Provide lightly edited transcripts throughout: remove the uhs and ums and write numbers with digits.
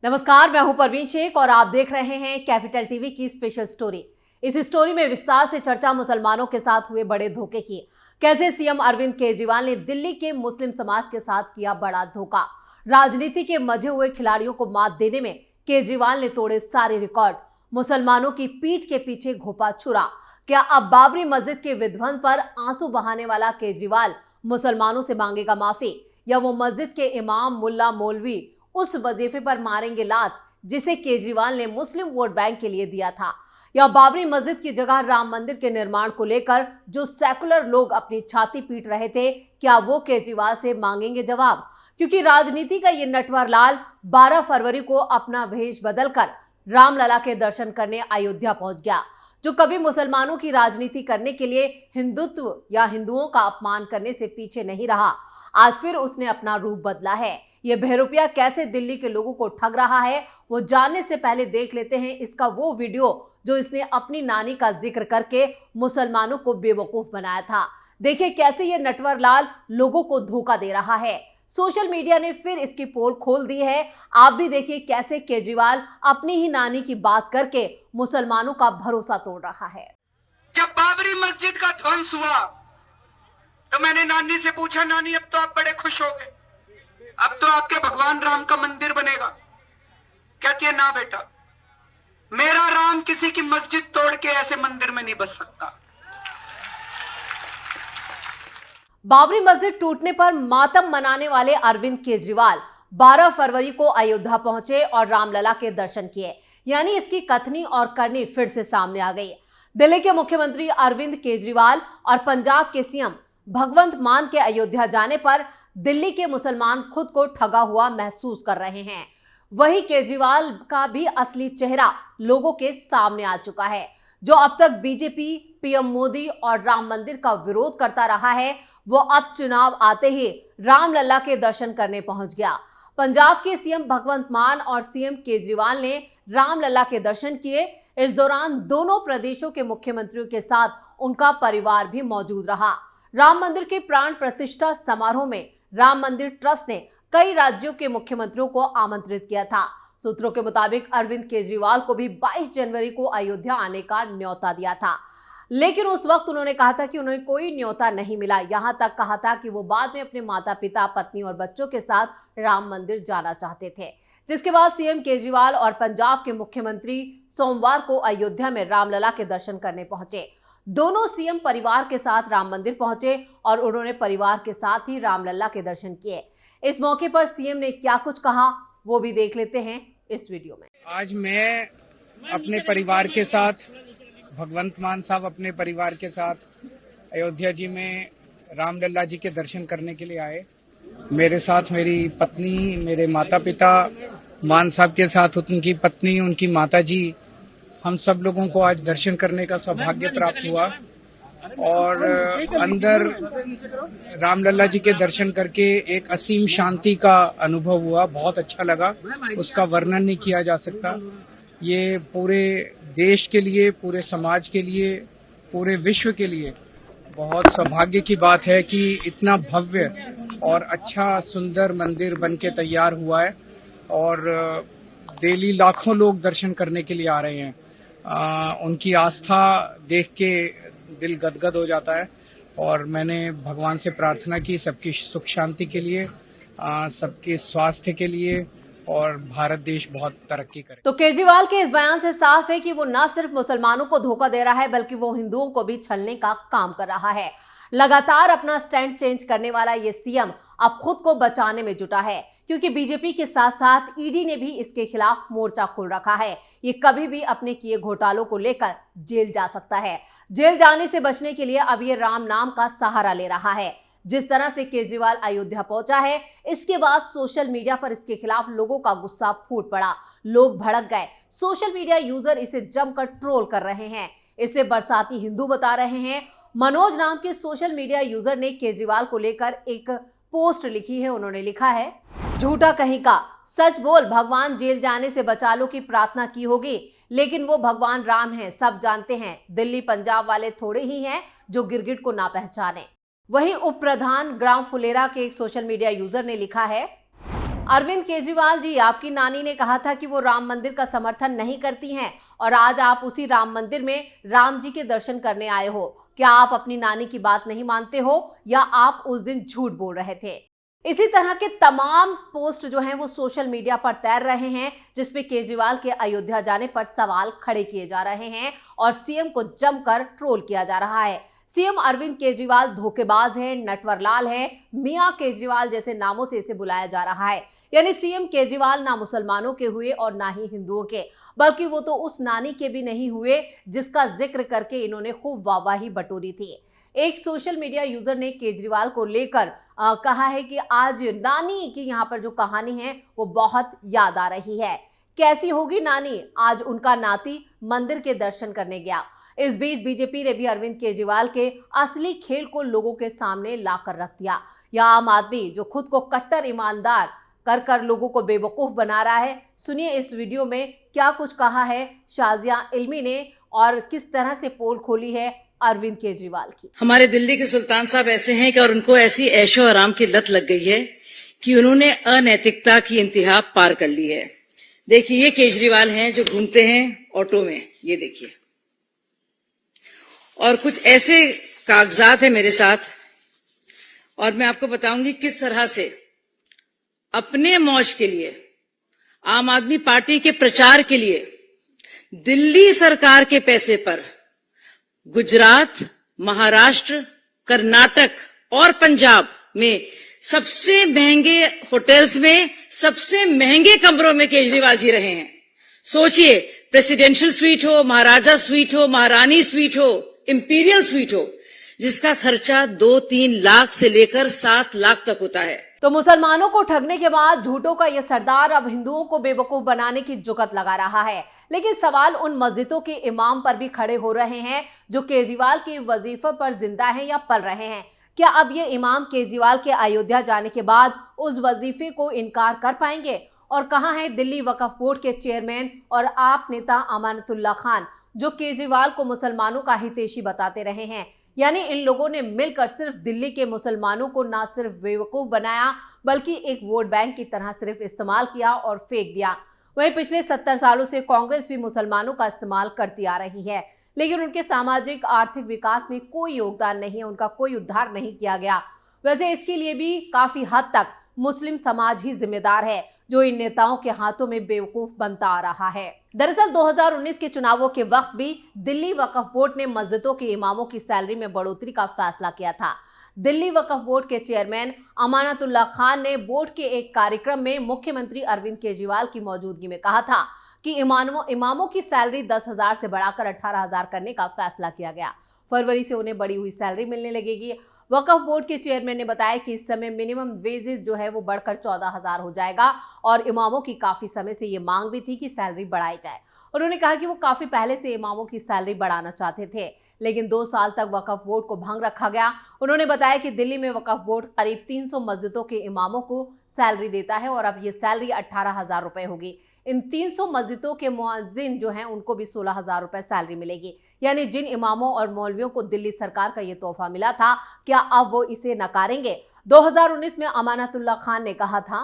नमस्कार, मैं हूं परवीन शेख और आप देख रहे हैं कैपिटल टीवी की स्पेशल स्टोरी। इस स्टोरी में विस्तार से चर्चा मुसलमानों के साथ हुए बड़े धोखे की। कैसे सीएम अरविंद केजरीवाल ने दिल्ली के मुस्लिम समाज के साथ किया बड़ा धोखा। राजनीति के मजे हुए खिलाड़ियों को मात देने में केजरीवाल ने तोड़े सारे रिकॉर्ड। मुसलमानों की पीठ के पीछे घोपा छुरा। क्या अब बाबरी मस्जिद के विध्वंस पर आंसू बहाने वाला केजरीवाल मुसलमानों से मांगेगा माफी, या वो मस्जिद के इमाम मुल्ला मौलवी उस वजीफे पर मारेंगे लात जिसे केजरीवाल ने मुस्लिम वोट बैंक के लिए दिया था, या बाबरी मस्जिद की जगह राम मंदिर के निर्माण को लेकर जो सेकुलर लोग अपनी छाती पीट रहे थे, क्या वो केजरीवाल से मांगेंगे जवाब? क्योंकि राजनीति का ये नटवर लाल 12 फरवरी को अपना भेष बदलकर रामलला के दर्शन करने अयोध्या पहुंच गया। जो कभी मुसलमानों की राजनीति करने के लिए हिंदुत्व या हिंदुओं का अपमान करने से पीछे नहीं रहा, आज फिर उसने अपना रूप बदला है। ये बहरूपिया कैसे दिल्ली के लोगों को ठग रहा है, वो जानने से पहले देख लेते हैं इसका वो वीडियो जो इसने अपनी नानी का जिक्र करके मुसलमानों को बेवकूफ बनाया था। देखिए कैसे ये नटवर लाल लोगों को धोखा दे रहा है। सोशल मीडिया ने फिर इसकी पोल खोल दी है। आप भी देखिए कैसे केजरीवाल अपनी ही नानी की बात करके मुसलमानों का भरोसा तोड़ रहा है। जब बाबरी मस्जिद का ध्वंस हुआ तो मैंने नानी से पूछा, नानी अब तो आप बड़े खुश हो गए, अब तो आपके भगवान राम का मंदिर बनेगा। कहती है ना बेटा, मेरा राम किसी की मस्जिद तोड़ के ऐसे मंदिर में नहीं बस सकता। बाबरी मस्जिद टूटने पर मातम मनाने वाले अरविंद केजरीवाल 12 फरवरी को अयोध्या पहुंचे और रामलला के दर्शन किए, यानी इसकी कथनी और करनी फिर से सामने आ गई। दिल्ली के मुख्यमंत्री अरविंद केजरीवाल और पंजाब के सीएम भगवंत मान के अयोध्या जाने पर दिल्ली के मुसलमान खुद को ठगा हुआ महसूस कर रहे हैं। वहीं केजरीवाल का भी असली चेहरा लोगों के सामने आ चुका है। जो अब तक बीजेपी, पीएम मोदी और राम मंदिर का विरोध करता रहा है, वो अब चुनाव आते ही रामलला के दर्शन करने पहुंच गया। पंजाब के सीएम भगवंत मान और सीएम केजरीवाल ने रामलला के दर्शन किए। इस दौरान दोनों प्रदेशों के मुख्यमंत्रियों के साथ उनका परिवार भी मौजूद रहा। राम मंदिर के प्राण प्रतिष्ठा समारोह में राम मंदिर ट्रस्ट ने कई राज्यों के मुख्यमंत्रियों को आमंत्रित किया था। सूत्रों के मुताबिक अरविंद केजरीवाल को भी 22 जनवरी को अयोध्या आने का न्योता दिया था, लेकिन उस वक्त उन्होंने कहा था कि उन्हें कोई न्योता नहीं मिला। यहां तक कहा था कि वो बाद में अपने माता पिता, पत्नी और बच्चों के साथ राम मंदिर जाना चाहते थे। जिसके बाद सीएम केजरीवाल और पंजाब के मुख्यमंत्री सोमवार को अयोध्या में रामलला के दर्शन करने पहुंचे। दोनों सीएम परिवार के साथ राम मंदिर पहुंचे और उन्होंने परिवार के साथ ही रामलला के दर्शन किए। इस मौके पर सीएम ने क्या कुछ कहा, वो भी देख लेते हैं इस वीडियो में। आज मैं अपने परिवार के साथ, भगवंत मान साहब अपने परिवार के साथ अयोध्या जी में रामलला जी के दर्शन करने के लिए आए। मेरे साथ मेरी पत्नी, मेरे माता पिता, मान साहब के साथ उनकी पत्नी, उनकी माता जी, हम सब लोगों को आज दर्शन करने का सौभाग्य प्राप्त हुआ और अंदर रामलला जी के दर्शन करके एक असीम शांति का अनुभव हुआ। बहुत अच्छा लगा, उसका वर्णन नहीं किया जा सकता। ये पूरे देश के लिए, पूरे समाज के लिए, पूरे विश्व के लिए बहुत सौभाग्य की बात है कि इतना भव्य और अच्छा सुंदर मंदिर बन के तैयार हुआ है और डेली लाखों लोग दर्शन करने के लिए आ रहे हैं। उनकी आस्था देख के दिल गदगद हो जाता है और मैंने भगवान से प्रार्थना की सबकी सुख शांति के लिए, सबके स्वास्थ्य के लिए और भारत देश बहुत तरक्की करे। तो केजरीवाल के इस बयान से साफ है कि वो न सिर्फ मुसलमानों को धोखा दे रहा है, बल्कि वो हिंदुओं को भी छलने का काम कर रहा है। लगातार अपना स्टैंड चेंज करने वाला ये सीएम अब खुद को बचाने में जुटा है, क्योंकि बीजेपी के साथ साथ ईडी ने भी इसके खिलाफ मोर्चा खोल रखा है। ये कभी भी अपने किए घोटालों को लेकर जेल जा सकता है। जेल जाने से बचने के लिए अब ये राम नाम का सहारा ले रहा है। जिस तरह से केजरीवाल अयोध्या पहुंचा है, इसके बाद सोशल मीडिया पर इसके खिलाफ लोगों का गुस्सा फूट पड़ा। लोग भड़क गए। सोशल मीडिया यूजर इसे जमकर ट्रोल कर रहे हैं, इसे बरसाती हिंदू बता रहे हैं। मनोज नाम के सोशल मीडिया यूजर ने केजरीवाल को लेकर एक पोस्ट लिखी है। उन्होंने लिखा है, झूठा कहीं का, सच बोल, भगवान जेल जाने से बचा लो की प्रार्थना की होगी, लेकिन वो भगवान राम हैं, सब जानते हैं। दिल्ली पंजाब वाले थोड़े ही हैं जो गिरगिट को ना पहचाने। वहीं उप प्रधान ग्राम फुलेरा के एक सोशल मीडिया यूजर ने लिखा है, अरविंद केजरीवाल जी, आपकी नानी ने कहा था कि वो राम मंदिर का समर्थन नहीं करती हैं और आज आप उसी राम मंदिर में राम जी के दर्शन करने आए हो। क्या आप अपनी नानी की बात नहीं मानते हो या आप उस दिन झूठ बोल रहे थे? इसी तरह के तमाम पोस्ट जो हैं वो सोशल मीडिया पर तैर रहे हैं, जिसमें केजरीवाल के अयोध्या जाने पर सवाल खड़े किए जा रहे हैं और सीएम को जमकर ट्रोल किया जा रहा है। सीएम अरविंद केजरीवाल धोखेबाज है, नटवरलाल है, मियां केजरीवाल जैसे नामों से इसे बुलाया जा रहा है। यानी सीएम केजरीवाल ना मुसलमानों के हुए और ना ही हिंदुओं के, बल्कि वो तो उस नानी के भी नहीं हुए जिसका जिक्र करके इन्होंने खूब वाहवाही बटोरी थी। एक सोशल मीडिया यूजर ने केजरीवाल को लेकर कहा है कि आज नानी की यहाँ पर जो कहानी है वो बहुत याद आ रही है। कैसी होगी नानी? आज उनका नाती मंदिर के दर्शन करने गया। इस बीच बीजेपी ने भी अरविंद केजरीवाल के असली खेल को लोगों के सामने लाकर रख दिया। यह आम आदमी जो खुद को कट्टर ईमानदार कर लोगों को बेवकूफ बना रहा है। सुनिए इस वीडियो में क्या कुछ कहा है शाजिया इल्मी ने और किस तरह से पोल खोली है अरविंद केजरीवाल की। हमारे दिल्ली के सुल्तान साहब ऐसे हैं कि और उनको ऐसी ऐशो आराम की लत लग गई है कि उन्होंने अनैतिकता की इंतहा पार कर ली है। देखिए, ये केजरीवाल हैं जो घूमते हैं ऑटो में, ये देखिए, और कुछ ऐसे कागजात हैं मेरे साथ, और मैं आपको बताऊंगी किस तरह से अपने मौज के लिए, आम आदमी पार्टी के प्रचार के लिए दिल्ली सरकार के पैसे पर गुजरात, महाराष्ट्र, कर्नाटक और पंजाब में सबसे महंगे होटल्स में सबसे महंगे कमरों में केजरीवाल जी रहे हैं। सोचिए, प्रेसिडेंशियल स्वीट हो, महाराजा स्वीट हो, महारानी स्वीट हो, इंपीरियल स्वीट हो, जिसका खर्चा 2-3 लाख से लेकर 7 लाख तक होता है। तो मुसलमानों को ठगने के बाद झूठों का यह सरदार अब हिंदुओं को बेवकूफ बनाने की जुगत लगा रहा है। लेकिन सवाल उन मस्जिदों के इमाम पर भी खड़े हो रहे हैं जो केजरीवाल के वजीफे पर जिंदा हैं या पल रहे हैं। क्या अब ये इमाम केजरीवाल के अयोध्या जाने के बाद उस वजीफे को इनकार कर पाएंगे? और कहां है दिल्ली वक्फ बोर्ड के चेयरमैन और आप नेता अमानतुल्लाह खान, जो केजरीवाल को मुसलमानों का हितैषी बताते रहे हैं? यानी इन लोगों ने मिलकर सिर्फ दिल्ली के मुसलमानों को ना सिर्फ बेवकूफ बनाया, बल्कि एक वोट बैंक की तरह सिर्फ इस्तेमाल किया और फेंक दिया। वहीं पिछले 70 सालों से कांग्रेस भी मुसलमानों का इस्तेमाल करती आ रही है, लेकिन उनके सामाजिक आर्थिक विकास में कोई योगदान नहीं है, उनका कोई उद्धार नहीं किया गया। वैसे इसके लिए भी काफी हद तक मुस्लिम समाज ही जिम्मेदार है, जो इन नेताओं के हाथों में बेवकूफ बनता आ रहा है। दरअसल 2019 के चुनावों के वक्त भी दिल्ली वक्फ बोर्ड ने मस्जिदों के इमामों की सैलरी में बढ़ोतरी का फैसला किया था। दिल्ली वक्फ बोर्ड के चेयरमैन अमानतुल्लाह खान ने बोर्ड के एक कार्यक्रम में मुख्यमंत्री अरविंद केजरीवाल की मौजूदगी में कहा था कि इमामों की सैलरी 10,000 से बढ़ाकर 18,000 करने का फैसला किया गया। फरवरी से उन्हें बढ़ी हुई सैलरी मिलने लगेगी। वक्फ बोर्ड के चेयरमैन ने बताया कि इस समय मिनिमम वेजेस जो है वो बढ़कर 14,000 हो जाएगा और इमामों की काफी समय से ये मांग भी थी कि सैलरी बढ़ाई जाए। उन्होंने कहा कि वो काफी पहले से इमामों की सैलरी बढ़ाना चाहते थे, लेकिन 2 साल तक वक्फ बोर्ड को भंग रखा गया। उन्होंने बताया कि दिल्ली में वक्फ बोर्ड करीब 300 मस्जिदों के इमामों को सैलरी देता है और अब ये सैलरी 18,000 रुपए होगी। इन 300 मस्जिदों के मुअज्जिन जो हैं उनको भी 16,000 रुपए सैलरी मिलेगी। यानी जिन इमामों और मौलवियों को दिल्ली सरकार का ये तोहफा मिला था, क्या अब वो इसे नकारेंगे? 2019 में अमानतुल्लाह खान ने कहा था,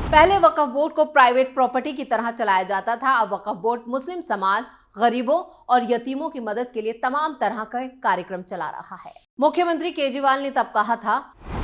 पहले वक्फ बोर्ड को प्राइवेट प्रॉपर्टी की तरह चलाया जाता था, अब वक्फ बोर्ड मुस्लिम समाज, गरीबों और यतीमों की मदद के लिए तमाम तरह के कार्यक्रम चला रहा है। मुख्यमंत्री केजरीवाल ने तब कहा था,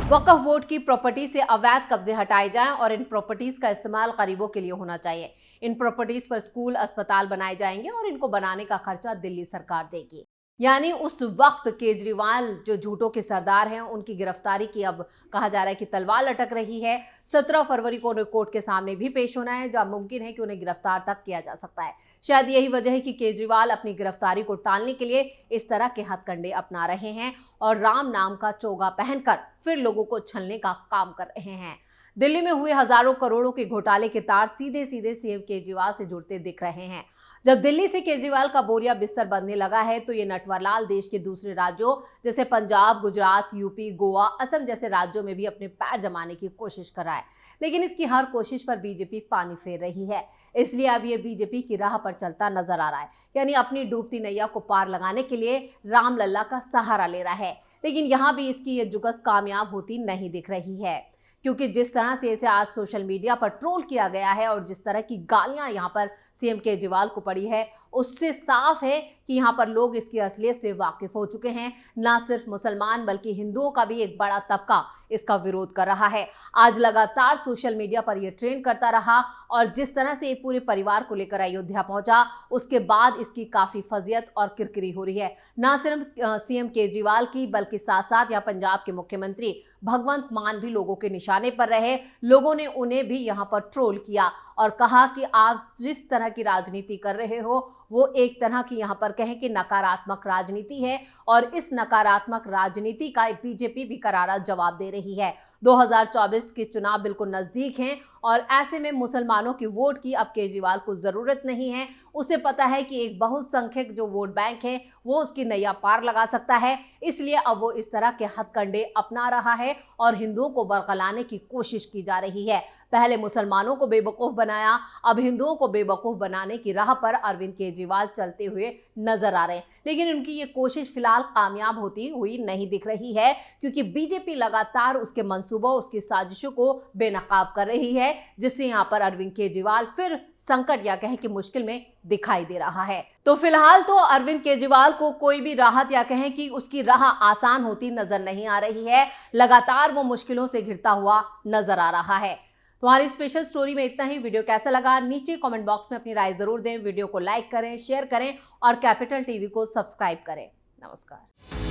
वक्फ बोर्ड की प्रॉपर्टी से अवैध कब्जे हटाए जाएं और इन प्रॉपर्टीज का इस्तेमाल गरीबों के लिए होना चाहिए। इन प्रॉपर्टीज पर स्कूल, अस्पताल बनाए जाएंगे और इनको बनाने का खर्चा दिल्ली सरकार देगी। यानी उस वक्त केजरीवाल जो झूठों के सरदार हैं, उनकी गिरफ्तारी की अब कहा जा रहा है कि तलवार लटक रही है। 17 फरवरी को उन्हें कोर्ट के सामने भी पेश होना है, जहां मुमकिन है कि उन्हें गिरफ्तार तक किया जा सकता है। शायद यही वजह है कि केजरीवाल अपनी गिरफ्तारी को टालने के लिए इस तरह के हथकंडे अपना रहे हैं और राम नाम का चोगा पहनकर फिर लोगों को छलने का काम कर रहे हैं। दिल्ली में हुए हजारों करोड़ों के घोटाले के तार सीधे सीधे सीएम केजरीवाल से जुड़ते दिख रहे हैं। जब दिल्ली से केजरीवाल का बोरिया बिस्तर बंधने लगा है तो ये नटवरलाल देश के दूसरे राज्यों जैसे पंजाब, गुजरात, यूपी, गोवा, असम जैसे राज्यों में भी अपने पैर जमाने की कोशिश कर रहा है। लेकिन इसकी हर कोशिश पर बीजेपी पानी फेर रही है, इसलिए अब ये बीजेपी की राह पर चलता नजर आ रहा है। यानी अपनी डूबती नैया को पार लगाने के लिए राम लल्ला का सहारा ले रहा है। लेकिन यहाँ भी इसकी ये जुगत कामयाब होती नहीं दिख रही है। क्योंकि जिस तरह से इसे आज सोशल मीडिया पर ट्रोल किया गया है और जिस तरह की गालियां यहां पर सीएम केजरीवाल को पड़ी है, उससे साफ है कि यहां पर लोग इसकी असलियत से वाकिफ हो चुके हैं। ना सिर्फ मुसलमान बल्कि हिंदुओं का भी एक बड़ा तबका इसका विरोध कर रहा है। आज लगातार सोशल मीडिया पर यह ट्रेंड करता रहा और जिस तरह से ये पूरे परिवार को लेकर अयोध्या पहुंचा, उसके बाद इसकी काफी फजियत और किरकिरी हो रही है। ना सिर्फ सीएम केजरीवाल की बल्कि साथ साथ यहाँ पंजाब के मुख्यमंत्री भगवंत मान भी लोगों के निशाने पर रहे। लोगों ने उन्हें भी यहाँ पर ट्रोल किया और कहा कि आप जिस तरह की राजनीति कर रहे हो वो एक तरह की यहाँ पर कहें कि नकारात्मक राजनीति है और इस नकारात्मक राजनीति का बीजेपी भी करारा जवाब दे रही है। 2024 के चुनाव बिल्कुल नजदीक हैं और ऐसे में मुसलमानों की वोट की अब केजरीवाल को जरूरत नहीं है। उसे पता है कि एक बहुसंख्यक जो वोट बैंक है वो उसकी नैया पार लगा सकता है, इसलिए अब वो इस तरह के हथकंडे अपना रहा है और हिंदुओं को बरगलाने की कोशिश की जा रही है। पहले मुसलमानों को बेवकूफ बनाया, अब हिंदुओं को बेवकूफ बनाने की राह पर अरविंद केजरीवाल चलते हुए नजर आ रहे हैं। लेकिन उनकी ये कोशिश फिलहाल कामयाब होती हुई नहीं दिख रही है, क्योंकि बीजेपी लगातार उसके मंसूबों, उसकी साजिशों को बेनकाब कर रही है, जिससे यहाँ पर अरविंद केजरीवाल फिर संकट या कहें कि मुश्किल में दिखाई दे रहा है। तो फिलहाल तो अरविंद केजरीवाल को कोई भी राहत या कहें कि उसकी राह आसान होती नजर नहीं आ रही है। लगातार वो मुश्किलों से घिरता हुआ नजर आ रहा है। तुम्हारी स्पेशल स्टोरी में इतना ही। वीडियो कैसा लगा नीचे कमेंट बॉक्स में अपनी राय जरूर दें। वीडियो को लाइक करें, शेयर करें और कैपिटल टीवी को सब्सक्राइब करें। नमस्कार।